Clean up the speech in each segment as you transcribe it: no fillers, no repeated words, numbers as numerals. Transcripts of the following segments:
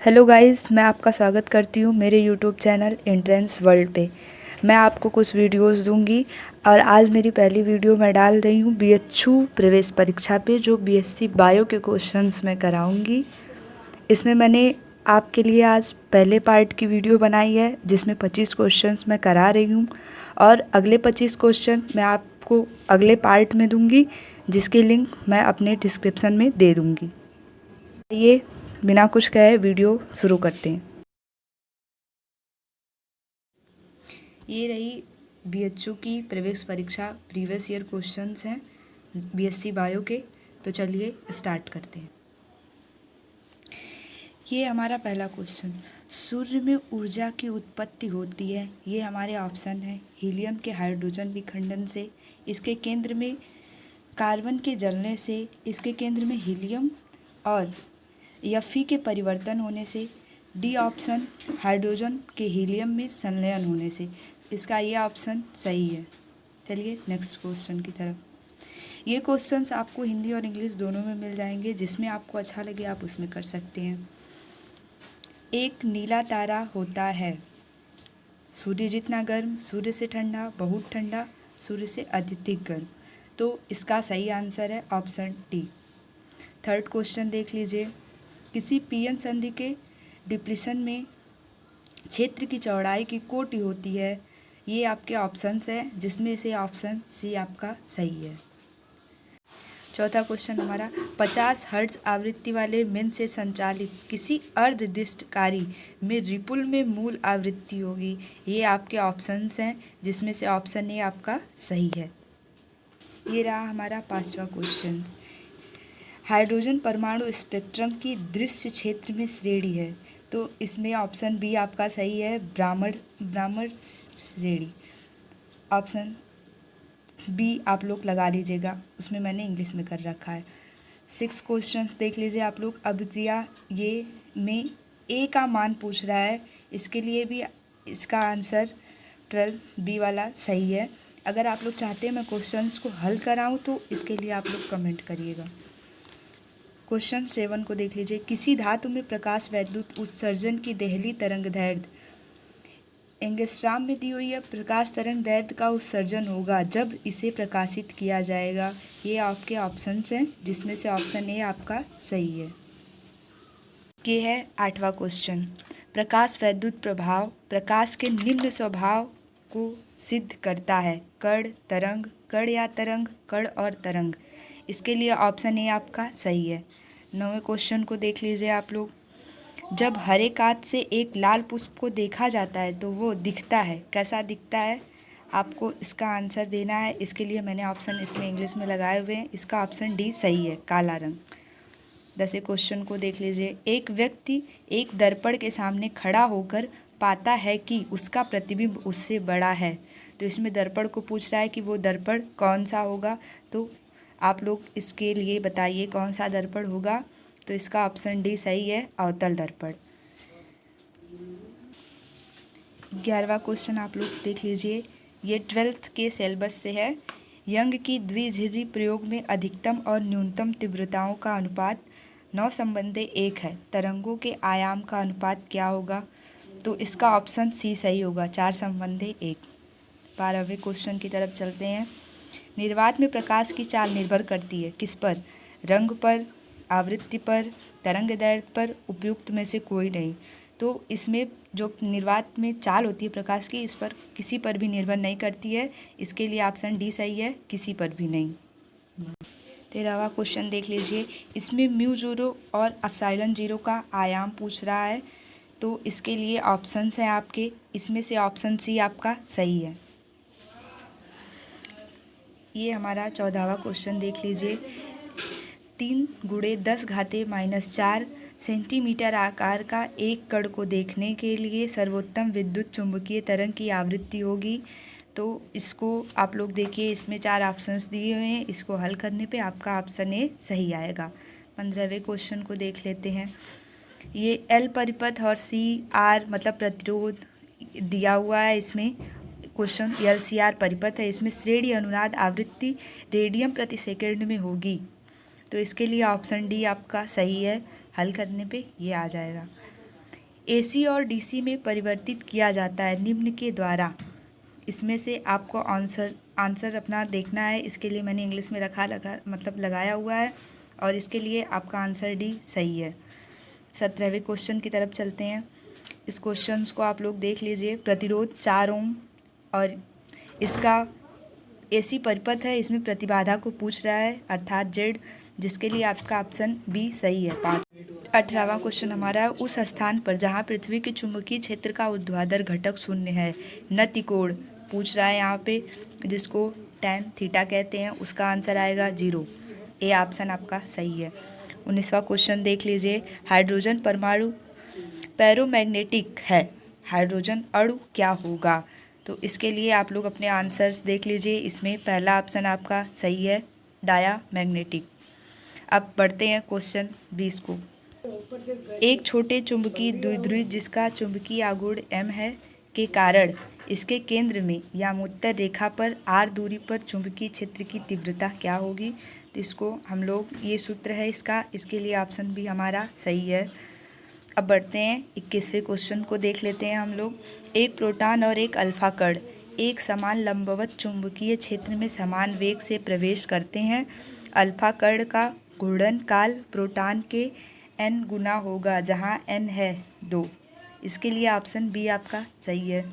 Hello guys, मैं आपका स्वागत करती हूँ मेरे यूट्यूब चैनल एंट्रेंस वर्ल्ड पे। मैं आपको कुछ वीडियोस दूंगी और आज मेरी पहली वीडियो मैं डाल रही हूँ बीएचयू प्रवेश परीक्षा पे, जो बीएससी बायो के क्वेश्चंस मैं कराऊंगी। इसमें मैंने आपके लिए आज पहले पार्ट की वीडियो बनाई है जिसमें 25 क्वेश्चंस मैं करा रही हूँ और अगले 25 क्वेश्चन मैं आपको अगले पार्ट में दूँगी, जिसकी लिंक मैं अपने डिस्क्रिप्शन में दे दूँगी। ये बिना कुछ कहे वीडियो शुरू करते हैं। ये रही बीएचयू की प्रवेश परीक्षा प्रीवियस ईयर क्वेश्चंस हैं बीएससी बायो के। तो चलिए स्टार्ट करते हैं। ये हमारा पहला क्वेश्चन, सूर्य में ऊर्जा की उत्पत्ति होती है। ये हमारे ऑप्शन है हीलियम के हाइड्रोजन विखंडन से, इसके केंद्र में कार्बन के जलने से, इसके केंद्र में हीलियम और Fe के परिवर्तन होने से, डी ऑप्शन हाइड्रोजन के हीलियम में संलयन होने से। इसका ये ऑप्शन सही है। चलिए नेक्स्ट क्वेश्चन की तरफ। ये क्वेश्चंस आपको हिंदी और इंग्लिश दोनों में मिल जाएंगे, जिसमें आपको अच्छा लगे आप उसमें कर सकते हैं। एक नीला तारा होता है, सूर्य जितना गर्म, सूर्य से ठंडा, बहुत ठंडा, सूर्य से अत्यधिक गर्म। तो इसका सही आंसर है ऑप्शन डी। थर्ड क्वेश्चन देख लीजिए, किसी पीएन संधि के डिप्लीशन में क्षेत्र की चौड़ाई की कोटि होती है। ये आपके ऑप्शंस हैं, जिसमें से ऑप्शन सी आपका सही है। चौथा क्वेश्चन हमारा, 50 हर्ट्ज आवृत्ति वाले मेन से संचालित किसी अर्धदिष्टकारी में रिपुल में मूल आवृत्ति होगी। ये आपके ऑप्शंस हैं, जिसमें से ऑप्शन ए आपका सही है। ये रहा हमारा पांचवा क्वेश्चन, हाइड्रोजन परमाणु स्पेक्ट्रम की दृश्य क्षेत्र में श्रेणी है। तो इसमें ऑप्शन बी आपका सही है, ब्राह्मण श्रेणी। ऑप्शन बी आप लोग लगा लीजिएगा, उसमें मैंने इंग्लिश में कर रखा है। 6 क्वेश्चंस देख लीजिए आप लोग। अभिक्रिया ये में ए का मान पूछ रहा है, इसके लिए भी इसका आंसर 12 बी वाला सही है। अगर आप लोग चाहते हैं मैं क्वेश्चंस को हल कराऊं तो इसके लिए आप लोग कमेंट करिएगा। क्वेश्चन 7 को देख लीजिए, किसी धातु में प्रकाश वैद्युत उत्सर्जन की देहली तरंग दैर्ध्य एंगस्ट्राम में दी हुई है। प्रकाश तरंग दैर्ध्य का उत्सर्जन होगा जब इसे प्रकाशित किया जाएगा। ये आपके ऑप्शंस हैं, जिसमें से ऑप्शन ए आपका सही है। ये है 8वां क्वेश्चन, प्रकाश वैद्युत प्रभाव प्रकाश के निम्न स्वभाव को सिद्ध करता है, कण, तरंग, कण या तरंग, कण और तरंग। इसके लिए ऑप्शन ए आपका सही है। 9वें क्वेश्चन को देख लीजिए आप लोग, जब हरे कांच से एक लाल पुष्प को देखा जाता है तो वो दिखता है, कैसा दिखता है? आपको इसका आंसर देना है। इसके लिए मैंने ऑप्शन इसमें इंग्लिश में लगाए हुए हैं। इसका ऑप्शन डी सही है, काला रंग। 10वें क्वेश्चन को देख लीजिए, एक व्यक्ति एक दर्पण के सामने खड़ा होकर पाता है कि उसका प्रतिबिंब उससे बड़ा है। तो इसमें दर्पण को पूछ रहा है कि वो दर्पण कौन सा होगा। तो आप लोग इसके लिए बताइए कौन सा दर्पण होगा। तो इसका ऑप्शन डी सही है, अवतल दर्पण। 11वां क्वेश्चन आप लोग देख लीजिए, ये 12th के सिलेबस से है। यंग की द्विध्रुवी प्रयोग में अधिकतम और न्यूनतम तीव्रताओं का अनुपात 9:1 है। तरंगों के आयाम का अनुपात क्या होगा? तो इसका ऑप्शन सी सही होगा, 4:1। 12वें क्वेश्चन की तरफ चलते हैं। निर्वात में प्रकाश की चाल निर्भर करती है किस पर? रंग पर, आवृत्ति पर, तरंग दैर्ध्य पर, उपयुक्त में से कोई नहीं। तो इसमें जो निर्वात में चाल होती है प्रकाश की, इस पर किसी पर भी निर्भर नहीं करती है। इसके लिए ऑप्शन डी सही है, किसी पर भी नहीं। 13वां क्वेश्चन देख लीजिए, इसमें म्यू 0 और एप्सिलॉन 0 का आयाम पूछ रहा है। तो इसके लिए ऑप्शंस हैं आपके, इसमें से ऑप्शन सी आपका सही है। ये हमारा 14वां क्वेश्चन देख लीजिए, 3 × 10⁻⁻4 सेंटीमीटर आकार का एक कण को देखने के लिए सर्वोत्तम विद्युत चुंबकीय तरंग की आवृत्ति होगी। तो इसको आप लोग देखिए, इसमें 4 ऑप्शंस दिए हुए हैं। इसको हल करने पे आपका ऑप्शन ए सही आएगा। 15वें क्वेश्चन को देख लेते हैं। ये एल परिपथ और सी आर मतलब प्रतिरोध दिया हुआ है। इसमें क्वेश्चन LCR परिपथ है, इसमें श्रेणी अनुनाद आवृत्ति रेडियन प्रति सेकंड में होगी। तो इसके लिए ऑप्शन डी आपका सही है, हल करने पे ये आ जाएगा। AC और DC में परिवर्तित किया जाता है निम्न के द्वारा। इसमें से आपको आंसर अपना देखना है। इसके लिए मैंने इंग्लिश में लगाया हुआ है और इसके लिए आपका आंसर डी सही है। 17वें क्वेश्चन की तरफ चलते हैं। इस क्वेश्चन को आप लोग देख लीजिए। प्रतिरोध 4 ओम और इसका AC परिपथ है, इसमें प्रतिबाधा को पूछ रहा है अर्थात Z, जिसके लिए आपका ऑप्शन बी सही है। 18वां क्वेश्चन हमारा उस स्थान पर जहां पृथ्वी के चुंबकीय क्षेत्र का ऊर्ध्वाधर घटक शून्य है न त्रिकोण पूछ रहा है यहाँ पे, जिसको tan थीटा कहते हैं, उसका आंसर आएगा 0। ए ऑप्शन आपका सही है। 19वां क्वेश्चन देख लीजिए। हाइड्रोजन परमाणु पैरोमैग्नेटिक है, हाइड्रोजन अणु क्या होगा? तो इसके लिए आप लोग अपने आंसर्स देख लीजिए। इसमें पहला ऑप्शन आपका सही है, डायामैग्नेटिक। अब बढ़ते हैं क्वेश्चन 20 को। एक छोटे चुंबकीय द्विध्रुव जिसका चुंबकीय आघूर्ण m है के कारण इसके केंद्र में यामोत्तर रेखा पर r दूरी पर चुंबकीय क्षेत्र की तीव्रता क्या होगी? तो इसको हम लोग, ये सूत्र है इसका, इसके लिए ऑप्शन बी हमारा सही है। अब बढ़ते हैं 21वें क्वेश्चन को देख लेते हैं हम लोग। एक प्रोटॉन और एक अल्फा कण एक समान लंबवत चुंबकीय क्षेत्र में समान वेग से प्रवेश करते हैं। अल्फा कण का घूर्णन काल प्रोटॉन के n गुना होगा, जहां n है 2। इसके लिए ऑप्शन बी आपका सही है।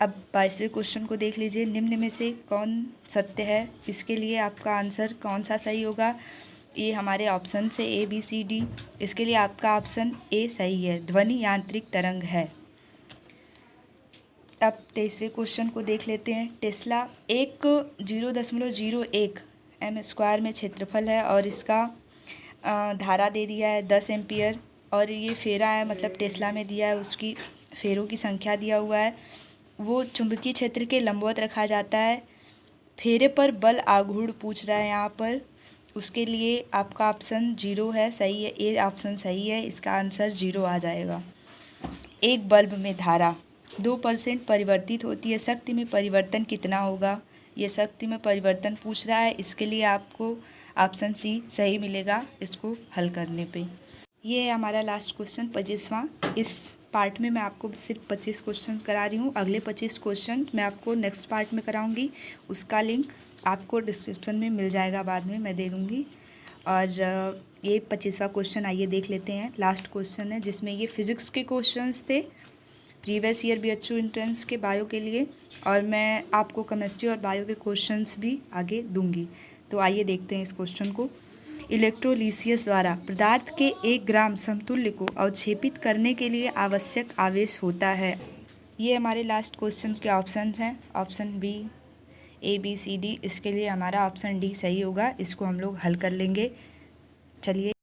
अब 22वें क्वेश्चन को देख लीजिए। निम्न में से कौन सत्य है? इसके लिए आपका आंसर कौन सा सही होगा? ये हमारे ऑप्शन से A B C D। इसके लिए आपका ऑप्शन ए सही है, ध्वनि यांत्रिक तरंग है। अब 23वें क्वेश्चन को देख लेते हैं। टेस्ला 0.01 m² में क्षेत्रफल है और इसका धारा दे दिया है 10 एम्पियर और ये फेरा है, मतलब टेस्ला में दिया है, उसकी फेरों की संख्या दिया हुआ है। वो चुंबकीय क्षेत्र के लंबवत रखा जाता है। फेरे पर बल आघूर्ण पूछ रहा है यहाँ पर, उसके लिए आपका ऑप्शन 0 है, सही है। ए ऑप्शन सही है, इसका आंसर 0 आ जाएगा। एक बल्ब में धारा 2% परिवर्तित होती है, शक्ति में परिवर्तन कितना होगा? ये शक्ति में परिवर्तन पूछ रहा है, इसके लिए आपको ऑप्शन सी सही मिलेगा इसको हल करने पे। ये है हमारा लास्ट क्वेश्चन 25वां। इस पार्ट में मैं आपको सिर्फ 25 क्वेश्चन करा रही हूँ। अगले 25 क्वेश्चन मैं आपको नेक्स्ट पार्ट में कराऊंगी, उसका लिंक आपको डिस्क्रिप्शन में मिल जाएगा, बाद में मैं दे दूँगी। और ये 25वां क्वेश्चन आइए देख लेते हैं। लास्ट क्वेश्चन है जिसमें ये फिज़िक्स के क्वेश्चंस थे, प्रीवियस ईयर BHU एंट्रेंस के बायो के लिए, और मैं आपको केमिस्ट्री और बायो के क्वेश्चंस भी आगे दूंगी। तो आइए देखते हैं इस क्वेश्चन को। इलेक्ट्रोलिसियस द्वारा पदार्थ के 1 ग्राम समतुल्य को अवक्षेपित करने के लिए आवश्यक आवेश होता है। ये हमारे लास्ट क्वेश्चन के ऑप्शंस हैं, option B A B C D। इसके लिए हमारा ऑप्शन डी सही होगा, इसको हम लोग हल कर लेंगे। चलिए